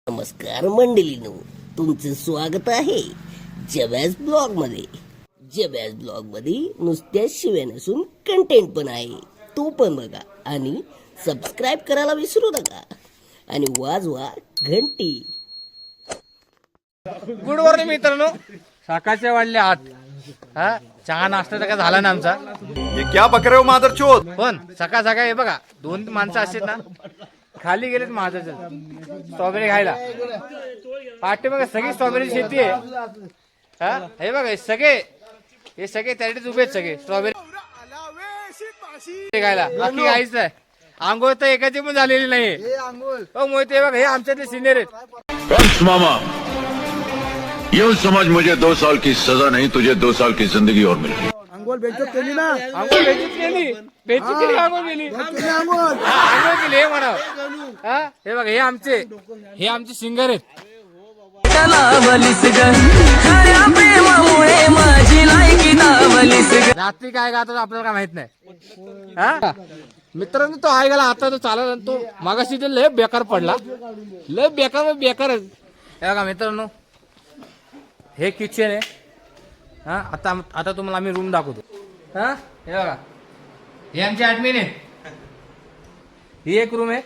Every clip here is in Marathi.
नमस्कार मंडळींनो, तुमचं स्वागत आहे जबॅज ब्लॉग मध्ये. जबॅज ब्लॉग मध्ये नुसत्या शिव्या नसून कंटेंट पण आहे, तो पण बघा आणि सबस्क्राईब करायला विसरू नका आणि वाजवा घंटी. गुड मॉर्निंग मित्रांनो, सकाळच्या वाढले 8. हा चहा नाश्ता तर काय झाला ना आमचा. ये क्या बक रहे हो मादरचोद? पण सकाळ सकाळ हे बघा 2 माणसं असतात ना, खाली गेलेत माझं स्ट्रॉबेरी खायला. पाठी बघा सगळी स्ट्रॉबेरी शेती आहे. हा हे बघा हे सगळे त्यासाठीच उभे आहेत सगळे स्ट्रॉबेरी खायला. बाकी काहीच नाही. आंघोळ तर एकाची पण झालेली नाही. हो मोहिते बघा, हे आमच्यातले सिनियर आहेत. कंस मामा, यूं समझ मुझे 2 साल की सजा नहीं, तुझे 2 साल की जिंदगी और मिल गई. आंघोळ बेचूत केली आंघोळ केली हे म्हणा. हा हे बघा, हे आमचे सिंगर आहेत. रात्री काय गातो आपल्याला काय माहित नाही. हा मित्रांनो, तो आहे गेला आता, तो चालला तो मागाशी ते लय बेकार पडला. लय बेकार हे बघा मित्रांनो, हे किचन आहे. हा आता तुम्हाला आम्ही रूम दाखवतो. हा हे बघा, हे आमचे ऍडमिन आहे. ही एक रूम आहे,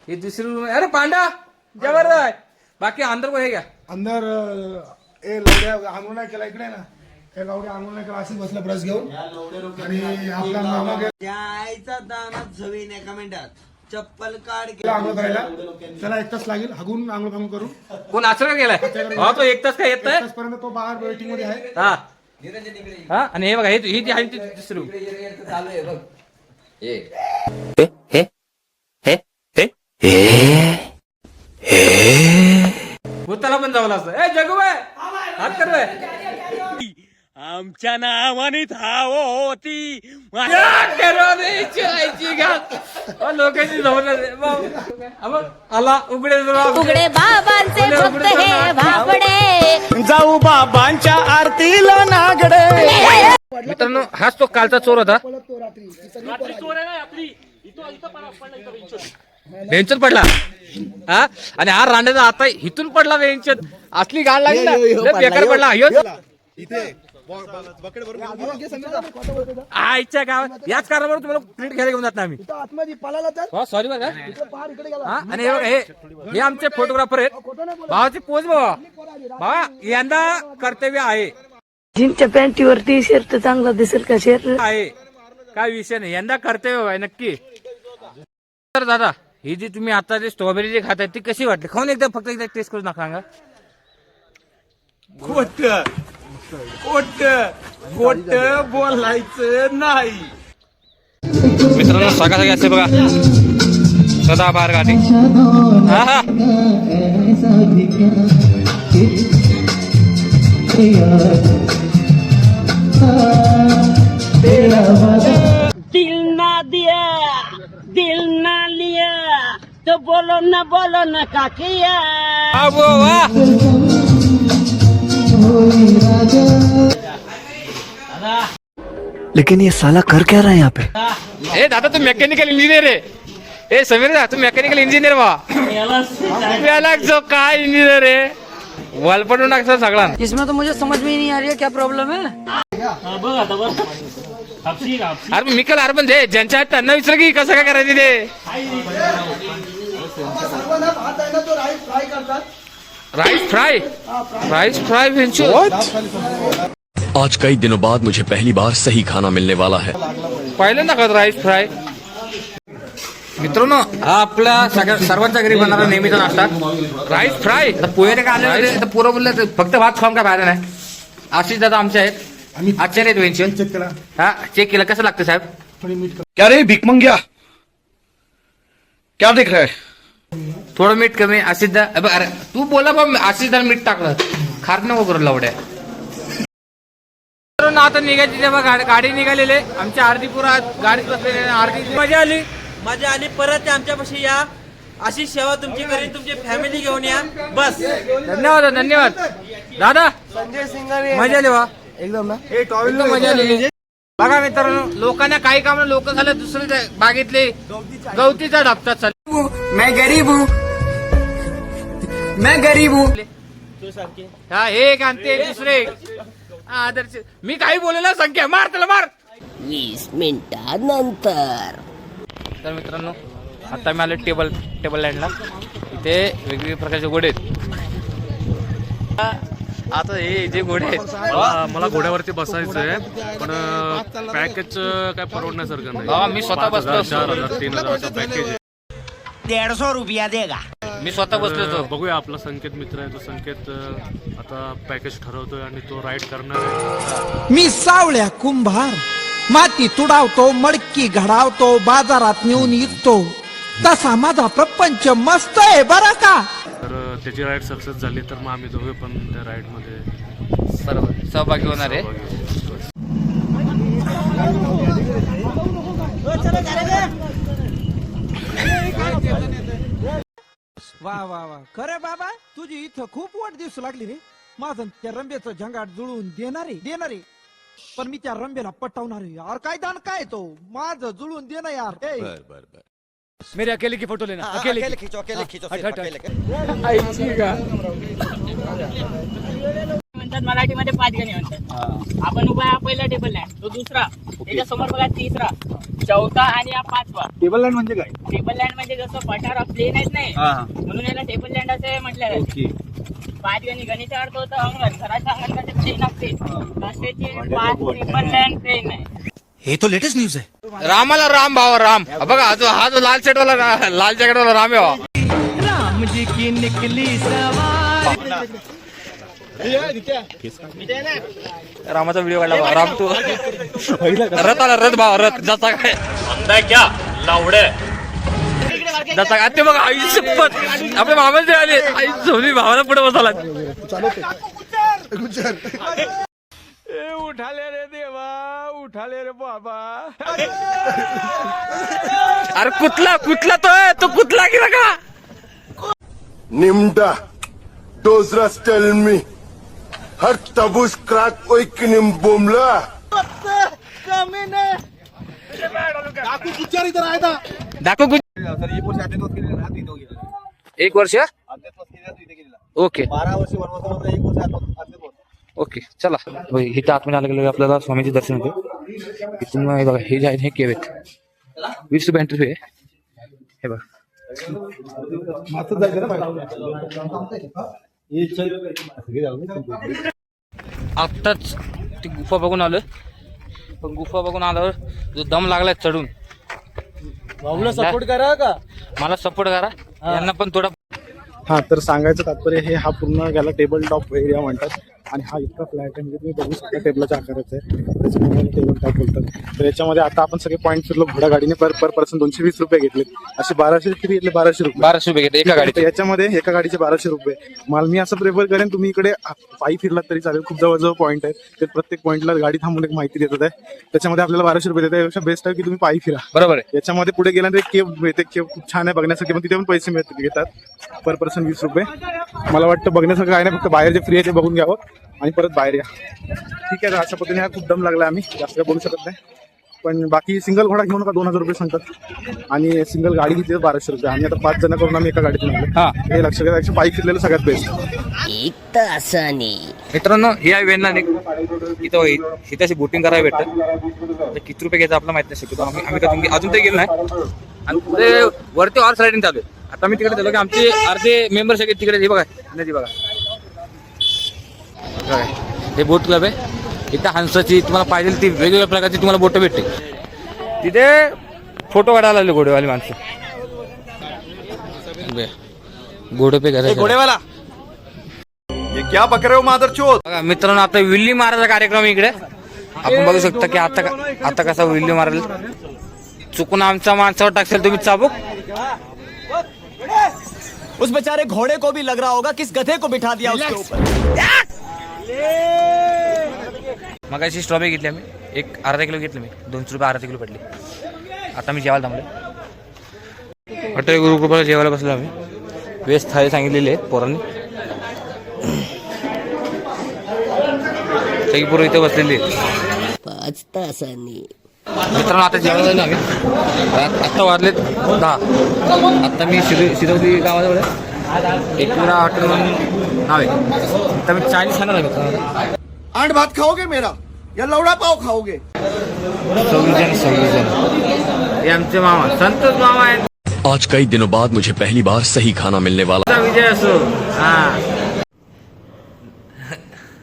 ही दुसरी रूम आहे. अरे पांडा जबरदस्त. बाकी अंदर को हे घ्या. अंदर ए लवड्या आंघोळ नाही केला इकडे ना, हे लवड्या आंघोळ नाही केला, असेच बसला ब्रश घेऊन. आणि आपला मामा जायचा दानात झवीन एका मिनिटात चप्पल काढ गेला आंघोळ करायला. त्याला 1 तास लागेल हागून आंघोळ फांघोळ करून. कोण असं का गेलाय? हा तो 1 तास काय येत नाही. 1 तास पर्यंत तो बाहेर वेटिंग मध्ये आहे. हा हा आणि हे बघा, ही जी आहे ती दुसरी रूम. चालू आहे बघ. भूताला पण जावं असतं. ए जगूबाई हात कर बाय. आमच्या नावाने धाव होती लोकांची जवळ आला उघडे उघडे बाबांचे भक्त हे भाबडे. जाऊ बाबांच्या आरतीला नागडे. मित्रांनो, हाच तो कालचा चोर होता. बेंचर पडला. हा आणि हा रांड्याचा आता इथून पडला बेंचर. असली गाड लागली ना, बेकार पडला. आईच्या गावात याच कारणामुळे तुम्हाला प्रिंट घ्यायला घेऊन जात ना आम्ही. सॉरी बघा. आणि हे आमचे फोटोग्राफर आहेत. भावाची पोच भावा यंदा कर्तव्य आहे. जीनच्या पॅन्टीवरती शर्ट चांगला दिसेल का? शर्ट आहे काय विषय नाही, यंदा कर्तव्य आहे नक्की. तर दादा, ही जी तुम्ही आता जे स्ट्रॉबेरी जे खाताय ती कशी वाटली? खाऊन फक्त एकदा टेस्ट करून सांगा. खोट बोलायचं नाही. मित्रांनो, सकाळी असते बघा सदाबहार गाठी. हा दिल ना दिया दिल ना लिया तो बोलो ना का किया. लेकिन ये साला कर क्या रहा है यहाँ पे? ए दादा, तू मेकॅनिकल इंजिनियर आहे. ए समीर दा, तू मेकॅनिकल इंजिनियर वा. याला जो काय इंजिनियर आहे वलपटून टाकतो सगळा. इसमें तो मुझे समझ में ही नहीं आ रही है क्या प्रॉब्लेम है. अरे मिकल अरे पण दे ज्यांच्या आहेत त्यांना विचार की कसं काय करायचं ते. राईस फ्राय आज कई दिनों बाद मुझे पहली बार सही खाना मिलने वाला है. पहिल्यांदा खात राईस फ्राय. मित्रांनो, हा आपल्या सर्वांच्या घरी बनणारा नेहमीचा नाश्ता राईस फ्राय. पोहे काय आले तर पोरं बोलले फक्त भात खाऊन काय बाहेर नाही. आशिष दादा आमचे आहेत, आचार्य आहेत वेंचन. चेक केला, हा चेक केलं. कसं लागतं साहेब? थोडी मीठ क्या रे भिकमंग्या, क्या देख रहा है? थोडं मीठ कमी. आशिष दा अरे तू बोला बा, आशिष दा मीठ टाकलं खार नको करू लावड्या. आता निघायची जेव्हा गाडी निघालेले आमच्या आरतीपुरा गाडीत बसलेले. आरती मजा आली. परत आमच्यापाशी या, अशी सेवा तुमची करीन. तुमची फॅमिली घेऊन या बस. धन्यवाद दादा. संजय सिंगारे मजा आली वा एकदम ना. एकदम मजा आली. बघा मित्रांनो, लोकांना काही काम लोक झाले दुसरे बागेतले गवतीचा ढापतात. मैं गरीब हूँ मैं गरीब हूँ. हा एक आणते दुसरे हा, आदर्श मी काही बोललेलं संख्या मार त्याला मार. 20 मिनिटानंतर तर मित्रांनो आता मी आलो टेबल लँडला. इथे वेगवेगळ्या प्रकारचे घोडे आहेत. आता हे जे घोडे आहेत मला घोड्यावरती बसायचं आहे पण पॅकेज काय परवडण्यासारखं नाही. मी स्वतः बसलो असतो. 4,000 3,000 पॅकेज आहे. 150 रुपया देगा. मी स्वतः बसलो होतो. बघूया आपला संकेत मित्र आहे तो संकेत आता पॅकेज ठरवतोय आणि तो राईड करणार आहे. मी सावळ्या कुंभार माती तुडावतो मडकी घडावतो बाजारात नेऊन विकतो तसा माझा प्रपंच मस्त आहे बरं का. तर त्याची राईड सक्सेस झाली तर मग आम्ही दोघे पण त्या राईड मध्ये बरोबर सहभागी होणार आहे. वा वा वा खरे बाबा तुझी इथं खूप वाट दिसू लागली रे. माझं त्या रंब्याचं झंगाट जुळवून देणारे पण मी त्या रंब्याला पटवणार आहे यार. काय दान काय तो माझं जुळवून देणं यार. मेरे अकेले की फोटो लेना. अकेले खिचो म्हणतात मराठीमध्ये 5 गाणी म्हणतात. आपण उभा आहे पहिला टेबल लँड, तो दुसरा, त्याच्या समोर बघा तिसरा, चौथा आणि हा 5वा. टेबल लँड म्हणजे काय? टेबल लँड म्हणजे जसं पठार प्लेन आहेत नाही म्हणून याला टेबल लँड असे म्हटलं जाते. 5 गाणी गणित अर्थ होतं अंगण, घराच्या अंगण ट्रेन असते अशाची 5 टेबल लँड ट्रेन आहे. हे तो लेटेस्ट न्यूज आहे. रामाला राम भावा राम. बघा हा जो लाल शर्ट वाला लाल जॅकेट वाला राम आहे. राम जी की निकली सवार. रामाचा व्हिडिओ काढला भावा. राम तू रथ आला रथ भावा रथ जाता काय क्या लावडे जाता काय ते बघा आई शपथ आपल्या मामाचे आले आई झोली भावाला पुढे बसायला. उठाले रे देवा उठाले रे बाबा. अरे कुठला तो कुठला गेला का. निमडा डोजरा टेल मी हर तबूस क्रॅक ओइकनिम बोमला दाखव कुछ 1 वर्ष ओके ओके चला इथं आतमध्ये आलं गेलं आपल्याला स्वामीचे दर्शन होते. इथून हे बघा हे जे आहेत हे केव आहेत. 20 रुपये एंट्री आहे. हे बघा आत्ताच ती गुफा बघून आलं पण गुफा बघून आल्यावर जो दम लागलाय चढून सपोर्ट करा का मला सपोर्ट करा यांना पण थोडा. हा तर सांगायचं तात्पर्य हे हा पूर्ण याला टेबल टॉप एरिया म्हणतात आणि हा इतका फ्लॅट आहे म्हणजे तुम्ही बघू शकता टेबलाच्या आकाराचा आहे त्याच्यामुळे टेबल टॉप बोलतात. तर याच्यामध्ये आता आपण सगळे पॉईंट फिरलो घोडा गाडीने पर पर्सन 220 रुपये घेतले. असे 1200 किती घेतले 1200 रुपये घेतले एका गाडीत. याच्यामध्ये एका गाडीचे 1200 रुपये. मला मी असं प्रेफर करेन तुम्ही इकडे पायी फिरलात तरी चालेल. खूप जवळजवळ पॉईंट आहे ते प्रत्येक पॉईंटला गाडी थांबून एक माहिती देतात आहे त्याच्यामध्ये आपल्याला 1200 रुपये देतात. यापेक्षा बेस्ट आहे की तुम्ही पायी फिरा. बरोबर आहे. याच्यामध्ये पुढे गेल्यानंतर एक केव मिळते. केव खूप छान आहे बघण्यासाठी पण तिथे पण पैसे घेतात पर पर्सन 20 रुपये. मला वाटतं बघण्यासारखं काय नाही फक्त बाहेर जे फ्री आहे ते बघून घ्यावं आणि परत बाहेर या. ठीक आहे अशा पद्धतीने हा खूप दम लागला आम्ही जास्त काय बोलू शकत नाही पण बाकी सिंगल घोडा घेऊ नका 2000 रुपये सांगतात आणि सिंगल गाडी घेतली 1200 रुपये आणि आता 5 जण करून आम्ही एका गाडीतून आलो. हे लक्ष घ्या पायी फिरलेलं सगळ्यात बेस्ट. 1 तासाने मित्रांनो हे आहे वेण्णा इथं इथे अशी बोटिंग करायला भेटतं. किती रुपये घ्यायचं आपल्याला माहित नाही शक्यतो आम्ही कधी अजून तरी गेलो नाही आणि पुढे वरती हॉर्स रायडिंग चालू आहे. आता मी तिकडे गेलो की आमचे अर्धे मेंबर सगळे तिकडे हे बघा नदी बघा हे बोट क्लब आहे. इथं हंसाची तुम्हाला पाहिजे ती वेगवेगळ्या प्रकारची तुम्हाला बोट भेटते. तिथे फोटो काढायला आले घोडेवाली माणसं घोडे पे करायचं घोडेवाला ये क्या बक रहे हो मादरचोद. बघा मित्रांनो आता विल्ली मारायचा कार्यक्रम इकडे आपण बघू शकता की आता कसा विल्ली मारेल. चुकून आमच्या माणसावर टाकसेल तुम्ही चाबूक. उस बेचारे घोड़े को भी लग रहा होगा किस गधे को बिठा दिया उसके ऊपर. मग अशी स्ट्रॉबेरी घेतली आम्ही एक अर्धा किलो घेतली मी 200 रुपये अर्धा किलो पडली. आता मी जेवायला थांबले हॉटेल गुरुकृपाला जेवायला बसलो आम्ही. वेस्ट थाळी सांगितलेली आहे पोरांनी. सगळी पोरं इथे बसलेली आहे. 5 तासांनी मित्रांनो आता जेवायला जाईल आम्ही. आत्ता वाजलेत 10. आत्ता मी शिरवली गावाजवळ एकविरा हॉटेल म्हणून नाव आहे. तर मी चायनीज खाणार आहे मित्रांनो. आंड भात खाओगे मेरा या लवडा पाव खाओगे? 26 हे आमचे मामा संतोष मामा आहेत. आज कई दिनों बाद मुझे पहली बार सही खाना मिलने वाला विजय असो. हा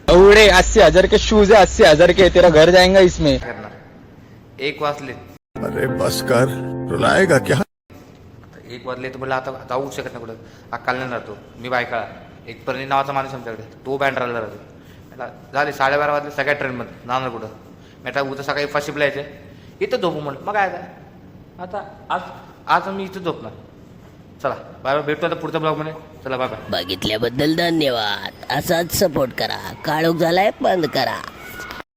एवढे 80,000 के शूज है, 80,000 के, तेरा घर जाएगा इसमें. करणार. 1 वाजले. अरे बस कर, रुलाएगा क्या? 1 वाजले तर बोलला आता जाऊ शकत नाही कुठं. अक्काल नाही राहतो मी बायका. एक परणी नावाचा माणूस आमच्याकडे, तो बँड राहिला राहतो. झाले 12:30 वाजले सगळ्या ट्रेनमध्ये जाणार कुठं. मी आता उद्या सकाळी फर्स्ट शिपला यायचे, इथं झोपू म्हणलं. मग काय आता आज मी इथं झोपणार. चला बाय बाय, भेटतो आता पुढच्या ब्लॉगमध्ये. चला बाय बाय. बघितल्याबद्दल धन्यवाद. असाच सपोर्ट करा. काळोख झालाय बंद करा.